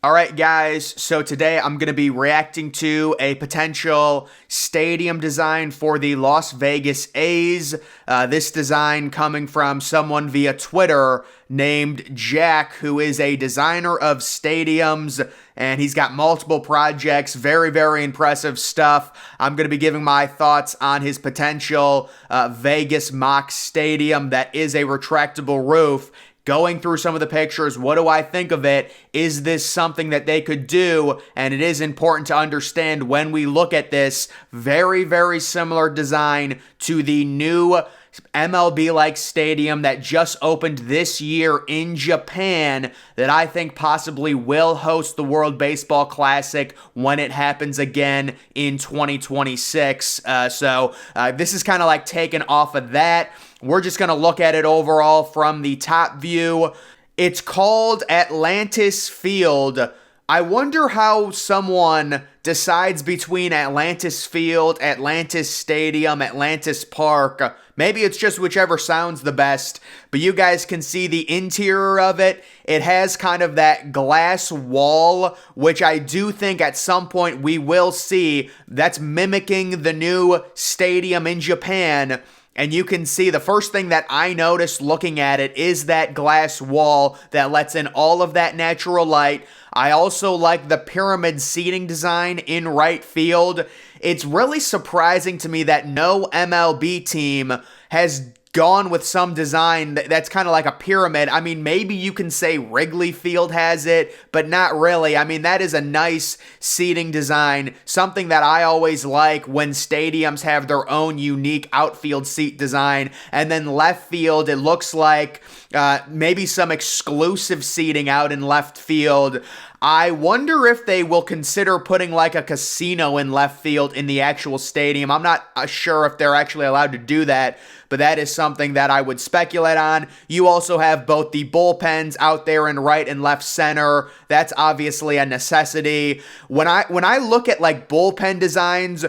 All right, guys, so today I'm going to be reacting to a potential stadium design for the Las Vegas A's. This design coming from someone via Twitter named Jack, who is a designer of stadiums, and he's got multiple projects. Very, very impressive stuff. I'm going to be giving my thoughts on his potential Vegas mock stadium that is a retractable roof. Going through some of the pictures, what do I think of it? Is this something that they could do? And it is important to understand when we look at this very, very similar design to the new MLB-like stadium that just opened this year in Japan that I think possibly will host the World Baseball Classic when it happens again in 2026. This is kind of like taken off of that. We're just going to look at it overall from the top view. It's called Atlantis Field. I wonder how someone decides between Atlantis Field, Atlantis Stadium, Atlantis Park. Maybe it's just whichever sounds the best, but you guys can see the interior of it. It has kind of that glass wall, which I do think at some point we will see. That's mimicking the new stadium in Japan. And you can see the first thing that I noticed looking at it is that glass wall that lets in all of that natural light. I also like the pyramid seating design in right field. It's really surprising to me that no MLB team has gone with some design that's kind of like a pyramid. I mean, maybe you can say Wrigley Field has it, but not really. I mean, that is a nice seating design, something that I always like when stadiums have their own unique outfield seat design. And then left field, it looks like maybe some exclusive seating out in left field. I wonder if they will consider putting like a casino in left field in the actual stadium. I'm not sure if they're actually allowed to do that, but that is something that I would speculate on. You also have both the bullpens out there in right and left center. That's obviously a necessity. When I look at like bullpen designs,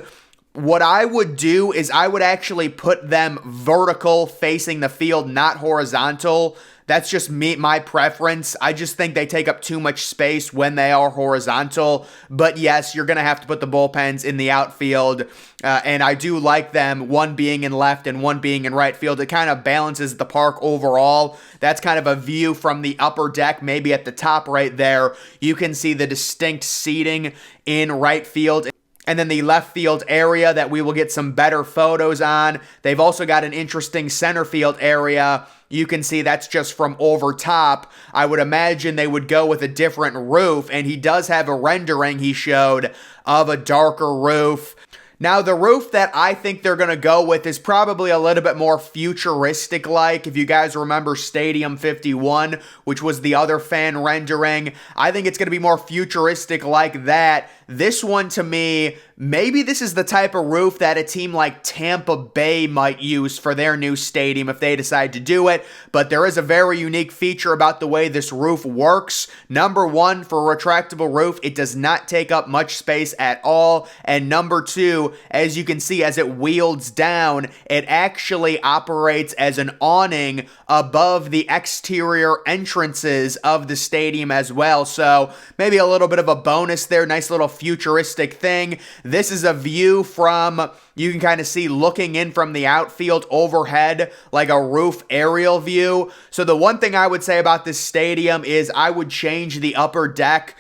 what I would do is I would actually put them vertical facing the field, not horizontal. That's just my preference. I just think they take up too much space when they are horizontal. But yes, you're going to have to put the bullpens in the outfield. And I do like them, one being in left and one being in right field. It kind of balances the park overall. That's kind of a view from the upper deck, maybe at the top right there. You can see the distinct seating in right field. And then the left field area that we will get some better photos on. They've also got an interesting center field area. You can see that's just from over top. I would imagine they would go with a different roof, and he does have a rendering he showed of a darker roof. Now, the roof that I think they're going to go with is probably a little bit more futuristic-like. If you guys remember Stadium 51, which was the other fan rendering, I think it's going to be more futuristic like that. This one, to me, maybe this is the type of roof that a team like Tampa Bay might use for their new stadium if they decide to do it. But there is a very unique feature about the way this roof works. Number one, for a retractable roof, it does not take up much space at all. And number two, as you can see, as it wields down, it actually operates as an awning above the exterior entrances of the stadium as well. So maybe a little bit of a bonus there. Nice little futuristic thing. This is a view from, you can kind of see looking in from the outfield overhead, like a roof aerial view. So the one thing I would say about this stadium is I would change the upper deck.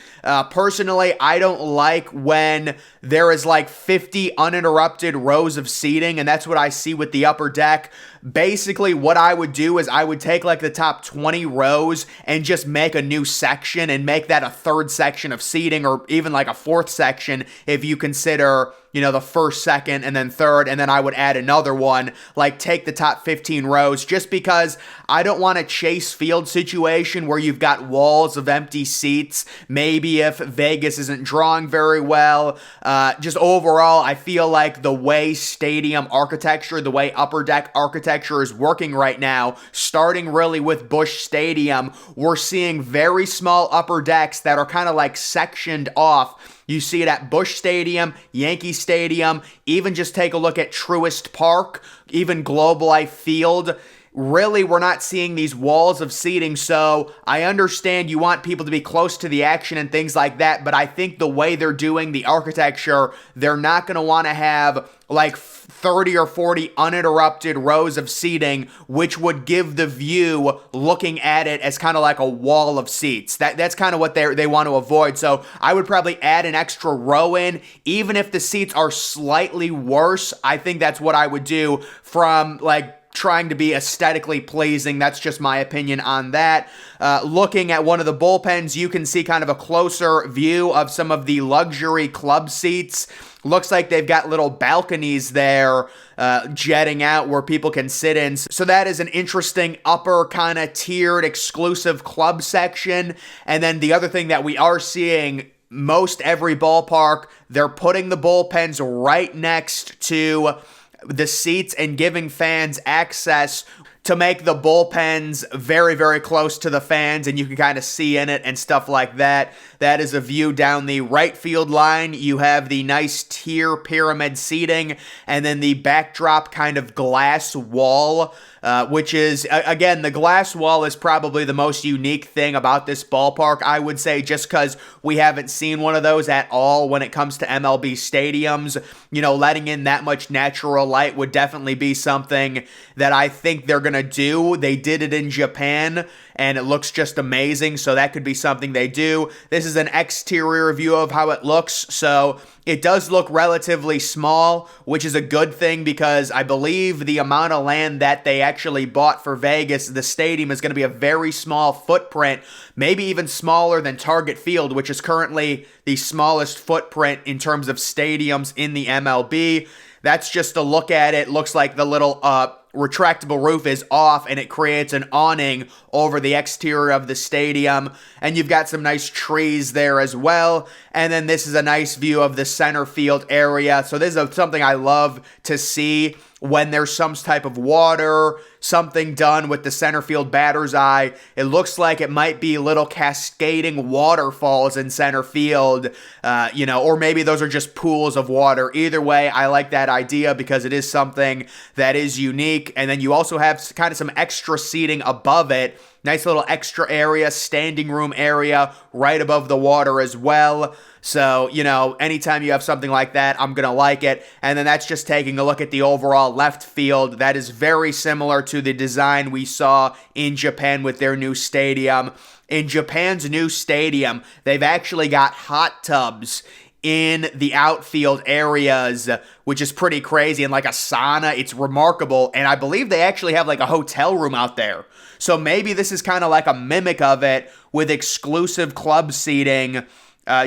Personally, I don't like when there is like 50 uninterrupted rows of seating, and that's what I see with the upper deck. Basically, what I would do is I would take like the top 20 rows and just make a new section and make that a third section of seating, or even like a fourth section if you consider, you know, the first, second, and then third, and then I would add another one, like take the top 15 rows, just because I don't want a Chase Field situation where you've got walls of empty seats. Maybe if Vegas isn't drawing very well. Just overall, I feel like the way stadium architecture, the way upper deck architecture is working right now, starting really with Busch Stadium, we're seeing very small upper decks that are kind of like sectioned off. You see it at Busch Stadium, Yankee Stadium, even just take a look at Truist Park, even Globe Life Field. really we're not seeing these walls of seating. So I understand you want people to be close to the action and things like that, but I think the way they're doing the architecture, they're not going to want to have like 30 or 40 uninterrupted rows of seating, which would give the view looking at it as kind of like a wall of seats. That's kind of what they want to avoid. So I would probably add an extra row in, even if the seats are slightly worse. I think that's what I would do from like trying to be aesthetically pleasing. That's just my opinion on that. Looking at one of the bullpens, you can see kind of a closer view of some of the luxury club seats. Looks like they've got little balconies there jetting out where people can sit in. So that is an interesting upper kind of tiered exclusive club section. And then the other thing that we are seeing, most every ballpark, they're putting the bullpens right next to the seats and giving fans access to make the bullpens very, very close to the fans, and you can kind of see in it and stuff like that. That is a view down the right field line. You have the nice tier pyramid seating, and then the backdrop kind of glass wall, which is, again, the glass wall is probably the most unique thing about this ballpark, I would say, just because we haven't seen one of those at all when it comes to MLB stadiums. You know, letting in that much natural light would definitely be something that I think they're going to do. They did it in Japan, and it looks just amazing, so that could be something they do. This is an exterior view of how it looks, so it does look relatively small, which is a good thing because I believe the amount of land that they actually bought for Vegas, the stadium, is going to be a very small footprint, maybe even smaller than Target Field, which is currently the smallest footprint in terms of stadiums in the MLB. That's just a look at it. Looks like the little retractable roof is off, and it creates an awning over the exterior of the stadium. And you've got some nice trees there as well. And then this is a nice view of the center field area. So this is something I love to see when there's some type of water, something done with the center field batter's eye. It looks like it might be little cascading waterfalls in center field, or maybe those are just pools of water. Either way, I like that idea because it is something that is unique. And then you also have kind of some extra seating above it. Nice little extra area, standing room area right above the water as well. So, anytime you have something like that, I'm going to like it. And then that's just taking a look at the overall left field. That is very similar to the design we saw in Japan with their new stadium. In Japan's new stadium, they've actually got hot tubs in the outfield areas, which is pretty crazy, and like a sauna. It's remarkable, and I believe they actually have like a hotel room out there. So maybe this is kind of like a mimic of it with exclusive club seating.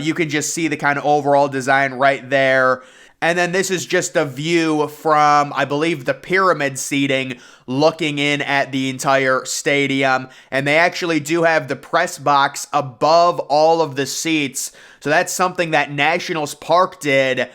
You can just see the kind of overall design right there. And then this is just a view from, I believe, the pyramid seating looking in at the entire stadium. And they actually do have the press box above all of the seats. So that's something that Nationals Park did.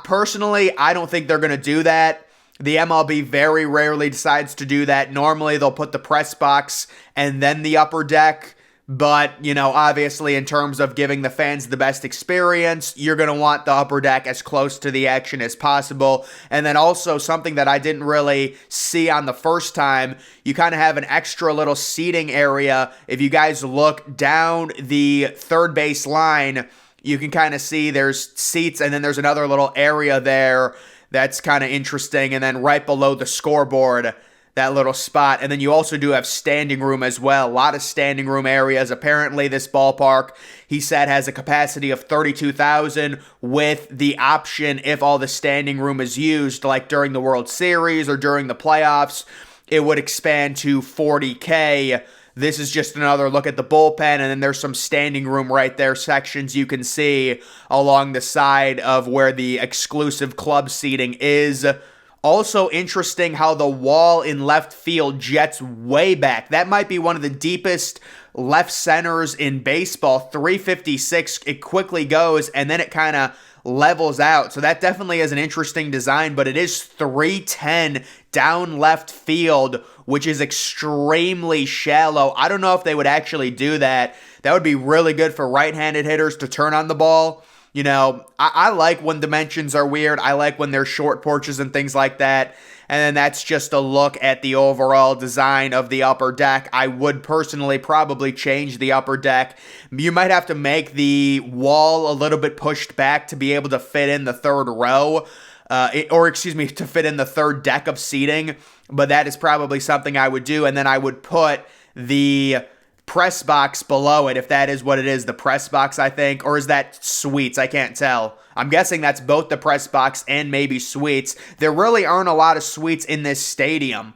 Personally, I don't think they're going to do that. The MLB very rarely decides to do that. Normally, they'll put the press box and then the upper deck. But, obviously in terms of giving the fans the best experience, you're going to want the upper deck as close to the action as possible. And then also something that I didn't really see on the first time, you kind of have an extra little seating area. If you guys look down the third base line, you can kind of see there's seats, and then there's another little area there that's kind of interesting. And then right below the scoreboard, that little spot. And then you also do have standing room as well. A lot of standing room areas. Apparently this ballpark, he said, has a capacity of 32,000 with the option, if all the standing room is used, like during the World Series or during the playoffs, it would expand to 40K. This is just another look at the bullpen, and then there's some standing room right there, sections you can see along the side of where the exclusive club seating is. Also interesting how the wall in left field jets way back. That might be one of the deepest left centers in baseball. 356, it quickly goes, and then it kind of levels out. So that definitely is an interesting design, but it is 310 down left field, which is extremely shallow. I don't know if they would actually do that. That would be really good for right-handed hitters to turn on the ball. I like when dimensions are weird. I like when there's short porches and things like that. And then that's just a look at the overall design of the upper deck. I would personally probably change the upper deck. You might have to make the wall a little bit pushed back to be able to fit in the third row. To fit in the third deck of seating. But that is probably something I would do. And then I would put the press box below it, if that is what it is, the press box, I think. Or is that suites? I can't tell. I'm guessing that's both the press box and maybe suites. There really aren't a lot of suites in this stadium.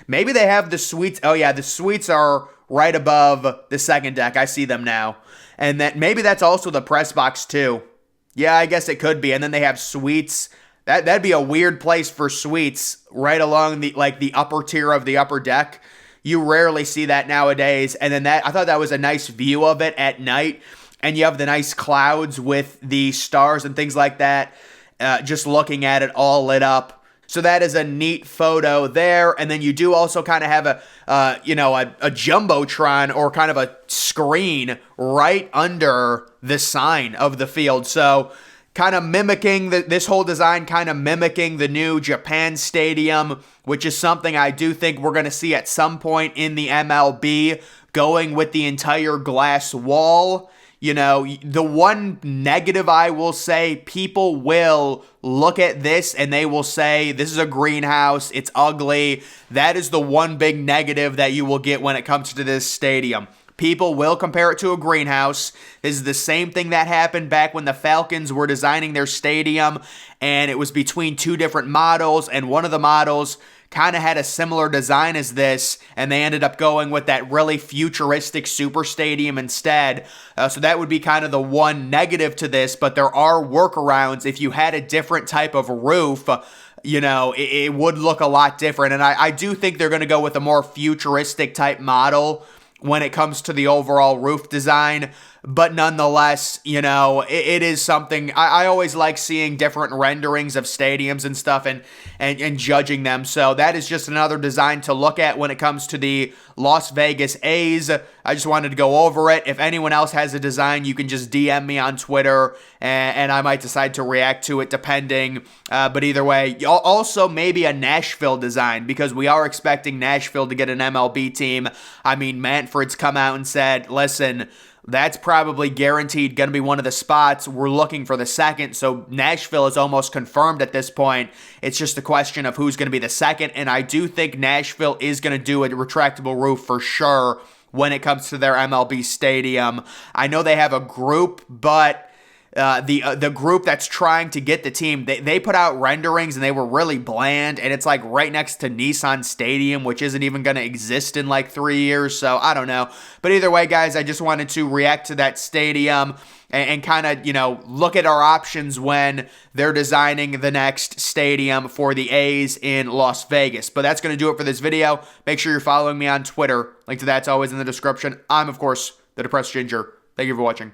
Maybe they have the suites. Oh, yeah, the suites are right above the second deck. I see them now. And that maybe that's also the press box, too. Yeah, I guess it could be. And then they have suites. That'd be a weird place for suites right along the upper tier of the upper deck. You rarely see that nowadays. And then I thought that was a nice view of it at night. And you have the nice clouds with the stars and things like that. Just looking at it all lit up. So that is a neat photo there. And then you do also kind of have a jumbotron or kind of a screen right under the sign of the field. So kind of mimicking this whole design, kind of mimicking the new Japan Stadium, which is something I do think we're going to see at some point in the MLB, going with the entire glass wall. You know, the one negative I will say, people will look at this and they will say, this is a greenhouse, it's ugly. That is the one big negative that you will get when it comes to this stadium. People will compare it to a greenhouse. This is the same thing that happened back when the Falcons were designing their stadium, and it was between two different models, and one of the models kind of had a similar design as this, and they ended up going with that really futuristic super stadium instead. So that would be kind of the one negative to this, but there are workarounds. If you had a different type of roof, it would look a lot different, and I do think they're going to go with a more futuristic type model when it comes to the overall roof design. But nonetheless, it is something. I always like seeing different renderings of stadiums and stuff and judging them. So that is just another design to look at when it comes to the Las Vegas A's. I just wanted to go over it. If anyone else has a design, you can just DM me on Twitter, and I might decide to react to it depending. But either way, also maybe a Nashville design, because we are expecting Nashville to get an MLB team. I mean, Manfred's come out and said, listen, that's probably guaranteed going to be one of the spots. We're looking for the second, so Nashville is almost confirmed at this point. It's just a question of who's going to be the second, and I do think Nashville is going to do a retractable roof for sure when it comes to their MLB stadium. I know they have a group, but the group that's trying to get the team, they put out renderings and they were really bland, and it's like right next to Nissan Stadium, which isn't even going to exist in like 3 years, so I don't know. But either way, guys, I just wanted to react to that stadium and kind of, look at our options when they're designing the next stadium for the A's in Las Vegas. But that's going to do it for this video. Make sure you're following me on Twitter. Link to that's always in the description. I'm, of course, the Depressed Ginger. Thank you for watching.